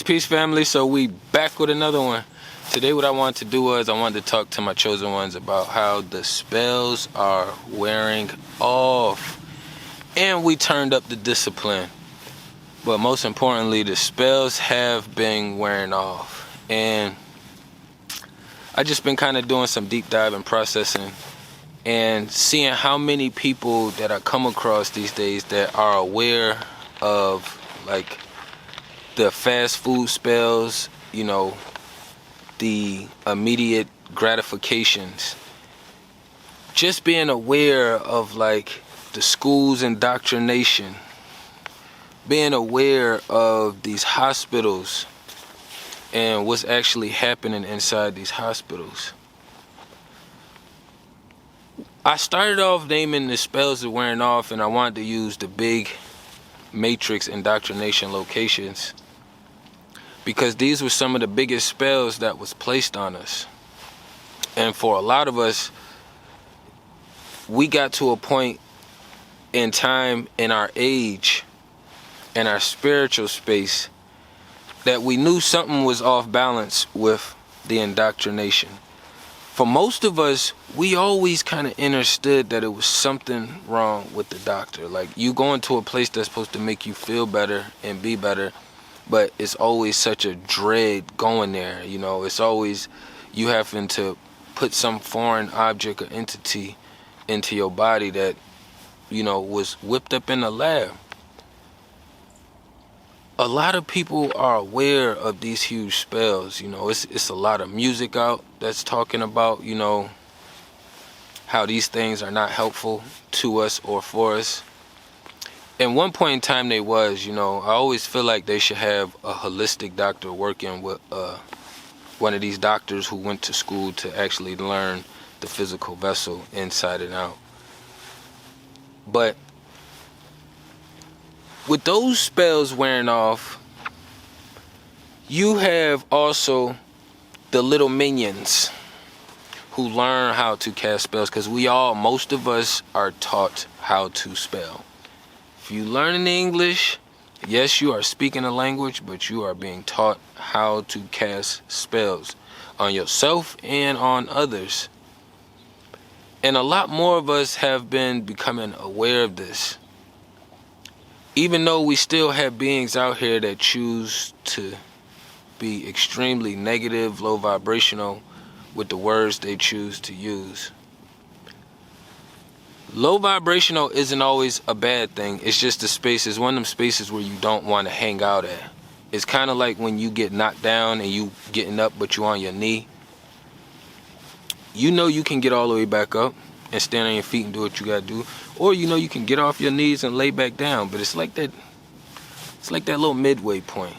Peace, family. So we back with another one. Today what I wanted to do was I wanted to talk to my chosen ones about how the spells are wearing off. And we turned up the discipline. But most importantly, the spells have been wearing off. And I just been kind of doing some deep dive and processing and seeing how many people that I come across these days that are aware of like the fast food spells, you know, the immediate gratifications. Just being aware of like the school's indoctrination. Being aware of these hospitals and what's actually happening inside these hospitals. I started off naming the spells that wearing off, and I wanted to use the big matrix indoctrination locations because these were some of the biggest spells that was placed on us. And for a lot of us, we got to a point in time in our age, in our spiritual space, that we knew something was off balance with the indoctrination. For most of us, we always kind of understood that it was something wrong with the doctor. Like, you go into a place that's supposed to make you feel better and be better, but it's always such a dread going there. You know, it's always you having to put some foreign object or entity into your body that, you know, was whipped up in the lab. A lot of people are aware of these huge spells. You know, it's a lot of music out that's talking about, you know, how these things are not helpful to us or for us. At one point in time they was, you know, I always feel like they should have a holistic doctor working with one of these doctors who went to school to actually learn the physical vessel inside and out. But with those spells wearing off, you have also the little minions who learn how to cast spells, because most of us are taught how to spell. If you learn in English, yes, you are speaking a language, but you are being taught how to cast spells on yourself and on others. And a lot more of us have been becoming aware of this. Even though we still have beings out here that choose to be extremely negative, low vibrational with the words they choose to use. Low vibrational isn't always a bad thing. It's just a space. It's one of them spaces where you don't want to hang out at. It's kind of like when you get knocked down and you getting up but you on your knee. You know you can get all the way back up and stand on your feet and do what you gotta do. Or you know you can get off your knees and lay back down, but it's like that little midway point.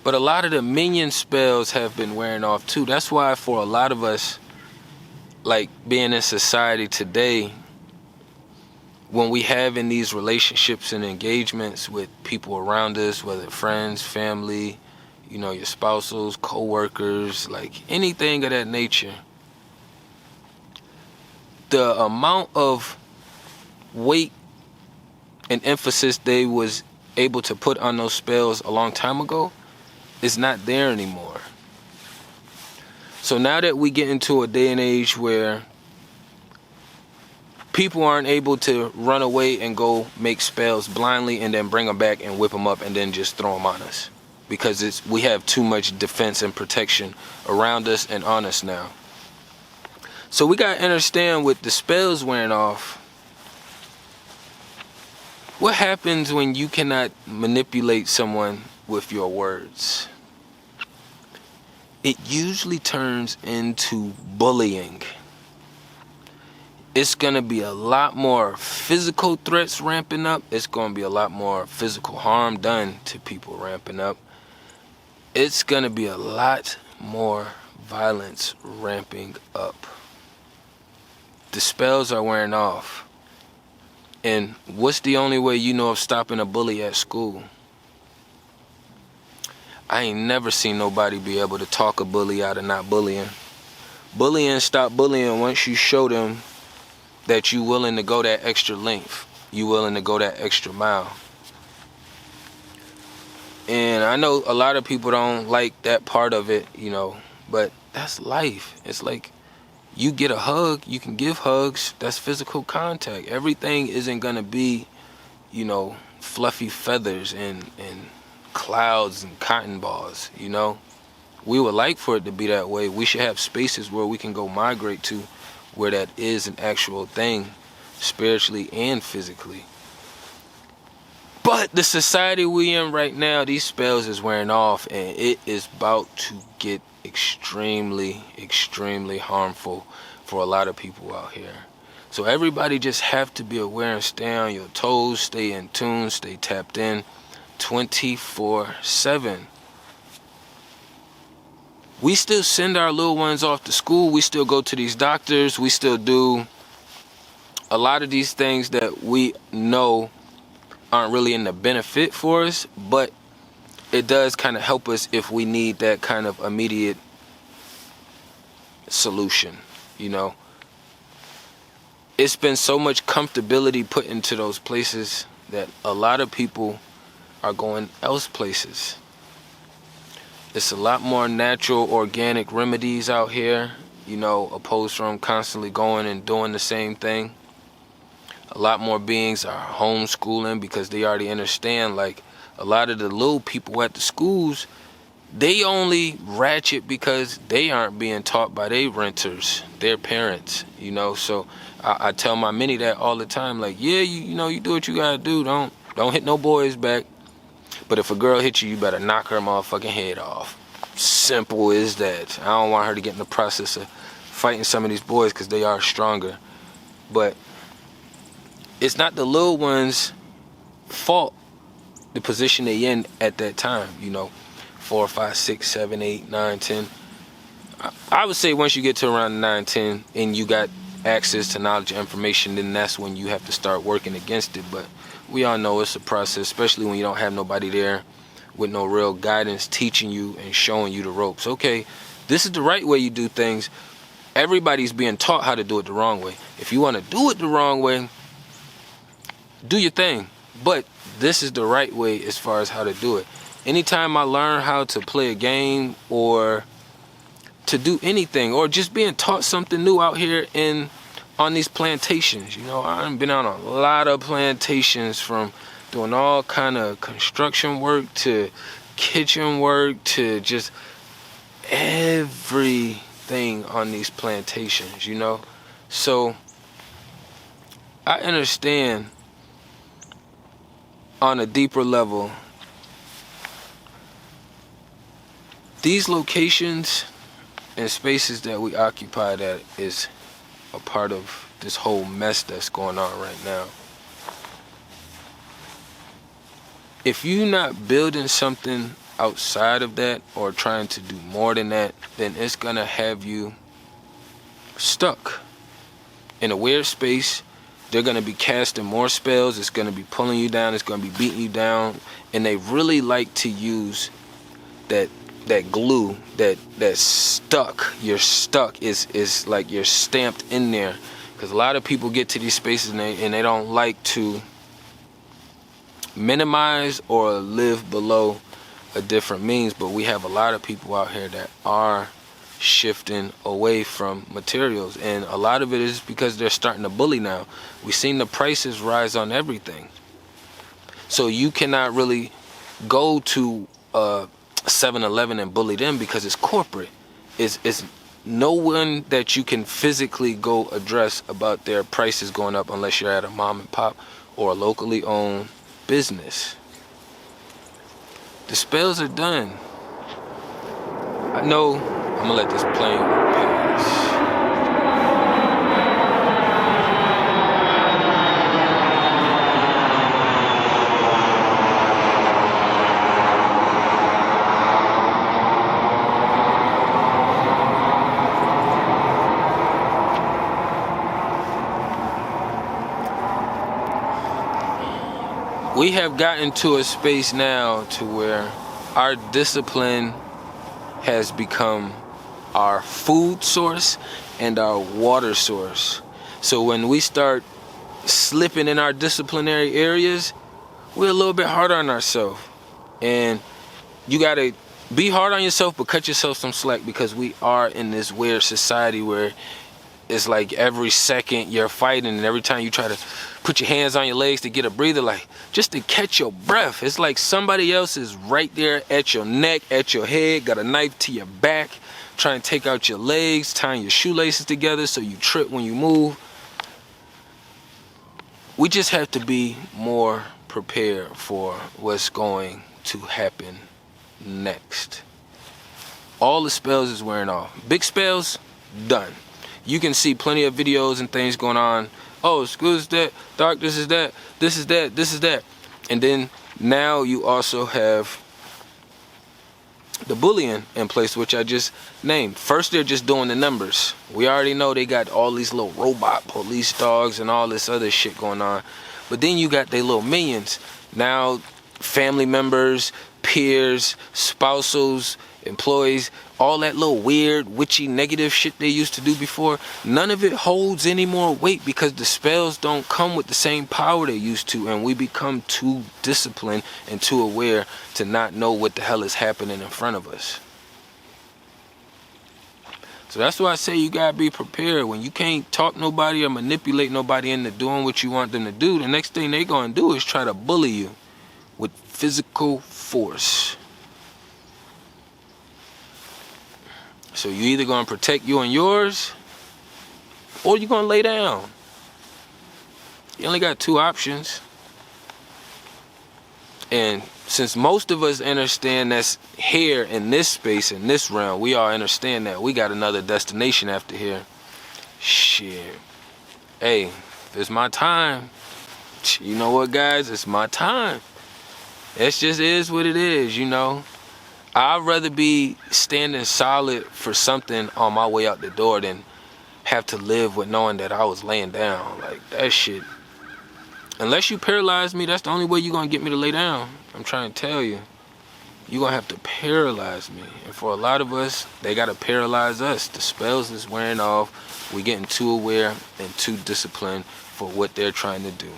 But a lot of the minion spells have been wearing off too. That's why for a lot of us, like being in society today, when we have in these relationships and engagements with people around us, whether friends, family, you know, your spousals, co-workers, like anything of that nature, the amount of weight and emphasis they was able to put on those spells a long time ago is not there anymore. So now that we get into a day and age where people aren't able to run away and go make spells blindly and then bring them back and whip them up and then just throw them on us, because we have too much defense and protection around us and on us now. So we gotta understand, with the spells wearing off, what happens when you cannot manipulate someone with your words? It usually turns into bullying. It's gonna be a lot more physical threats ramping up. It's gonna be a lot more physical harm done to people ramping up. It's gonna be a lot more violence ramping up. The spells are wearing off. And what's the only way you know of stopping a bully at school? I ain't never seen nobody be able to talk a bully out of not bullying. Bullying stop bullying once you show them that you willing to go that extra length. You willing to go that extra mile. And I know a lot of people don't like that part of it, you know, but that's life. It's like you get a hug, you can give hugs, that's physical contact. Everything isn't gonna be, you know, fluffy feathers and clouds and cotton balls, you know. We would like for it to be that way. We should have spaces where we can go migrate to where that is an actual thing, spiritually and physically. But the society we in right now, these spells is wearing off, and it is about to get extremely, extremely harmful for a lot of people out here. So everybody just have to be aware and stay on your toes, stay in tune, stay tapped in 24/7. We still send our little ones off to school. We still go to these doctors. We still do a lot of these things that we know aren't really in the benefit for us, but it does kind of help us if we need that kind of immediate solution, you know. It's been so much comfortability put into those places that a lot of people are going else places. It's a lot more natural, organic remedies out here, you know, opposed from constantly going and doing the same thing. A lot more beings are homeschooling because they already understand, like, a lot of the little people at the schools, they only ratchet because they aren't being taught by their renters, their parents, you know. So I tell my mini that all the time, like, yeah, you know, you do what you gotta do. Don't hit no boys back. But if a girl hits you, you better knock her motherfucking head off. Simple as that. I don't want her to get in the process of fighting some of these boys because they are stronger. But it's not the little ones' fault, the position they in at that time, you know. 4, 5, 6, 7, 8, 9, 10. I would say once you get to around 9, 10 and you got access to knowledge and information, then that's when you have to start working against it. But we all know it's a process, especially when you don't have nobody there with no real guidance teaching you and showing you the ropes. Okay, this is the right way you do things. Everybody's being taught how to do it the wrong way. If you want to do it the wrong way, do your thing. But this is the right way as far as how to do it. Anytime I learn how to play a game or to do anything, or just being taught something new out here on these plantations, you know, I've been on a lot of plantations, from doing all kind of construction work to kitchen work to just everything on these plantations, you know. So I understand on a deeper level, these locations and spaces that we occupy that is a part of this whole mess that's going on right now. If you're not building something outside of that or trying to do more than that, then it's gonna have you stuck in a weird space. They're gonna be casting more spells. It's gonna be pulling you down. It's gonna be beating you down. And they really like to use that glue that's stuck. You're stuck is like you're stamped in there. Because a lot of people get to these spaces and they don't like to minimize or live below a different means. But we have a lot of people out here that are shifting away from materials, and a lot of it is because they're starting to bully now. We've seen the prices rise on everything, so you cannot really go to 7-Eleven and bully them because it's corporate. It's no one that you can physically go address about their prices going up unless you're at a mom and pop or a locally owned business. The spells are done. I know I'm gonna let this plane pass. We have gotten to a space now to where our discipline has become our food source and our water source. So when we start slipping in our disciplinary areas, we're a little bit harder on ourselves. And you gotta be hard on yourself, but cut yourself some slack, because we are in this weird society where it's like every second you're fighting, and every time you try to put your hands on your legs to get a breather, like just to catch your breath, it's like somebody else is right there at your neck, at your head, got a knife to your back, trying to take out your legs, tying your shoelaces together so you trip when you move. We just have to be more prepared for what's going to happen next. All the spells is wearing off. Big spells, done. You can see plenty of videos and things going on. Oh, school is that, dark, this is that, this is that, this is that. And then now you also have the bullying in place, which I just named. First, they're just doing the numbers. We already know they got all these little robot police dogs and all this other shit going on. But then you got their little minions. Now, family members, peers, spousals, employees, all that little weird, witchy, negative shit they used to do before, none of it holds any more weight, because the spells don't come with the same power they used to, and we become too disciplined and too aware to not know what the hell is happening in front of us. So that's why I say you gotta be prepared. When you can't talk nobody or manipulate nobody into doing what you want them to do, the next thing they gonna do is try to bully you with physical force. So you either gonna protect you and yours, or you gonna lay down. You only got two options. And since most of us understand that's here in this space, in this realm, we all understand that we got another destination after here. Shit. Hey, it's my time. You know what, guys? It's my time. It just is what it is, you know. I'd rather be standing solid for something on my way out the door than have to live with knowing that I was laying down. Like, that shit. Unless you paralyze me, that's the only way you're going to get me to lay down. I'm trying to tell you. You're going to have to paralyze me. And for a lot of us, they got to paralyze us. The spells is wearing off. We're getting too aware and too disciplined for what they're trying to do.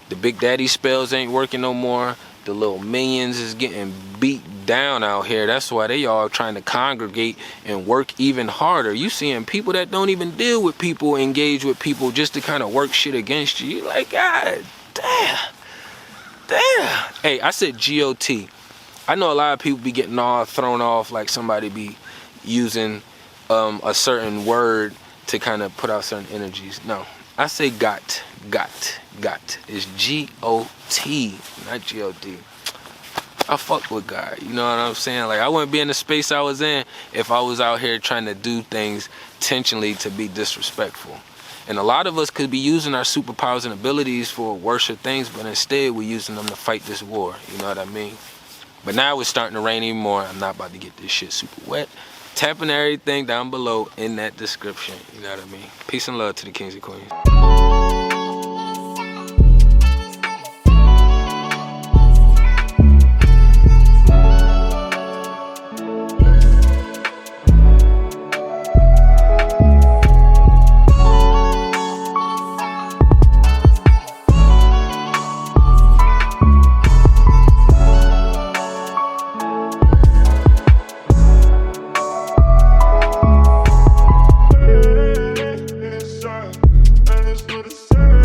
The Big Daddy spells ain't working no more. The little minions is getting beat down out here. That's why they all trying to congregate and work even harder. You seeing people that don't even deal with people engage with people just to kind of work shit against you. You're like, God damn. Hey, I said GOT. I know a lot of people be getting all thrown off, like somebody be using a certain word to kind of put out certain energies. No, I say got. It's G-O-T, not G-O-D. I fuck with God, you know what I'm saying? Like, I wouldn't be in the space I was in if I was out here trying to do things intentionally to be disrespectful. And a lot of us could be using our superpowers and abilities for worse things, but instead we're using them to fight this war, you know what I mean? But now it's starting to rain even more. I'm not about to get this shit super wet. Tapping everything down below in that description, you know what I mean? Peace and love to the kings and queens. And it's what it says.